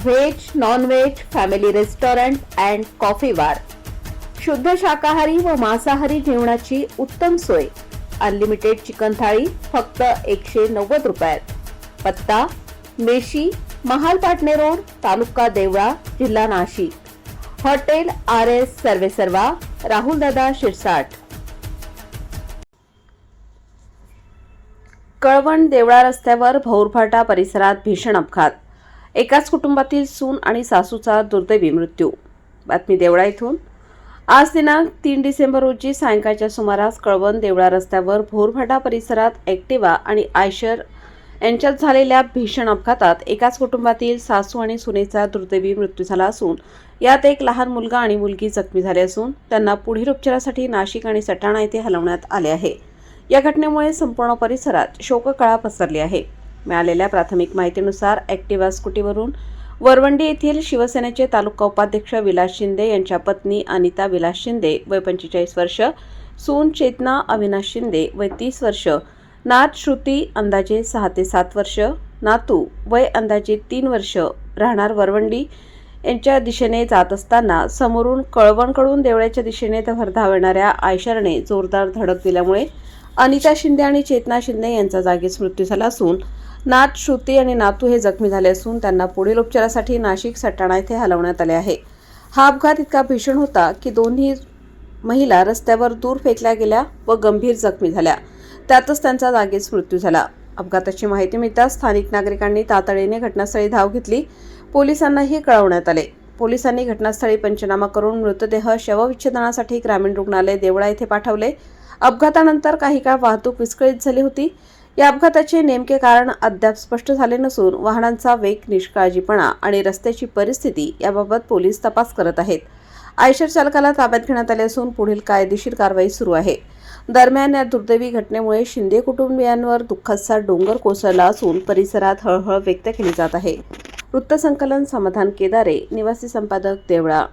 Veg, non veg, family restaurant and coffee bar. शुद्ध शाकाहारी व मांसाहारी जेवणाची उत्तम सोय. अनलिमिटेड चिकन थाळी फक्त 190 रुपयात. पत्ता मेशी, महाल पाटणे रोड, तालुका देवळा, जिल्हा नाशिक. हॉटेल RS सर्वेसर्वा, राहुल दादा शिरसाट. कळवण देवळा रस्त्यावर भौरफाटा परिसरात भीषण अपघात. एकाच कुटुंबातील सून आणि सासूचा दुर्दैवी मृत्यू. बातमी देवळा येथून. आज दिनांक 3 डिसेंबर रोजी सायंकाळच्या सुमारास कळवण देवळा रस्त्यावर भौरफाटा परिसरात ॲक्टिवा आणि आयशर यांच्यात झालेल्या भीषण अपघातात एकाच कुटुंबातील सासू आणि सुनेचा दुर्दैवी मृत्यू झाला असून यात एक लहान मुलगा आणि मुलगी जखमी झाले असून त्यांना पुढील उपचारासाठी नाशिक आणि सटाणा येथे हलवण्यात आले आहे. या घटनेमुळे संपूर्ण परिसरात शोककळा पसरली आहे. मिळालेल्या प्राथमिक माहितीनुसार ॲक्टिवा स्कूटीवरून वरवंडी येथील शिवसेनेचे तालुका उपाध्यक्ष विलास शिंदे यांच्या पत्नी अनिता विलास शिंदे वय 45 वर्ष, सून चेतना अविनाश शिंदे वय 30 वर्ष, नात श्रुती अंदाजे 6 ते 7 वर्ष, नातू वय अंदाजे 3 वर्ष राहणार वरवंडी यांच्या दिशेने जात असताना समोरून कळवणकडून देवळ्याच्या दिशेने भरधाव येणाऱ्या आयशरने जोरदार धडक दिल्यामुळे अनिता शिंदे आणि चेतना शिंदे यांचा जागीच मृत्यू झाला असून नात श्रुती आणि नातू हे जखमी झाले असून त्यांना पुढील उपचारासाठी नाशिक सटाणा येथे हलवण्यात आले आहे. हा अपघात इतका भीषण होता की दोन्ही महिला रस्त्यावर दूर फेकल्या गेल्या व गंभीर जखमी झाल्या. त्यातच त्यांचा जागीच मृत्यू झाला. अपघाताची माहिती मिळताच स्थानिक नागरिकांनी तातडीने घटनास्थळी धाव घेतली. पोलिसांनाही कळवण्यात आले. पोलिसांनी घटनास्थळी पंचनामा करून मृतदेह शवविच्छेदनासाठी ग्रामीण रुग्णालय देवळा येथे पाठवले. अपघातानंतर काही काळ वाहतूक विस्कळीत झाली होती. या अपघाताचे नेमके कारण अद्याप स्पष्ट झाले नसून वाहनांचा वेग, निष्काळजीपणा आणि रस्त्याची परिस्थिती याबाबत पोलीस तपास करत आहेत. आयशर चालकाला ताब्यात घेण्यात आले असून पुढील कायदेशीर कारवाई सुरू आहे. दरम्यान या दुर्दैवी घटनेमुळे शिंदे कुटुंबियांवर दुःखाचा डोंगर कोसळला असून परिसरात हळहळ व्यक्त केली जात आहे. वृत्तसंकलन समाधान केदारे, निवासी संपादक देवळा.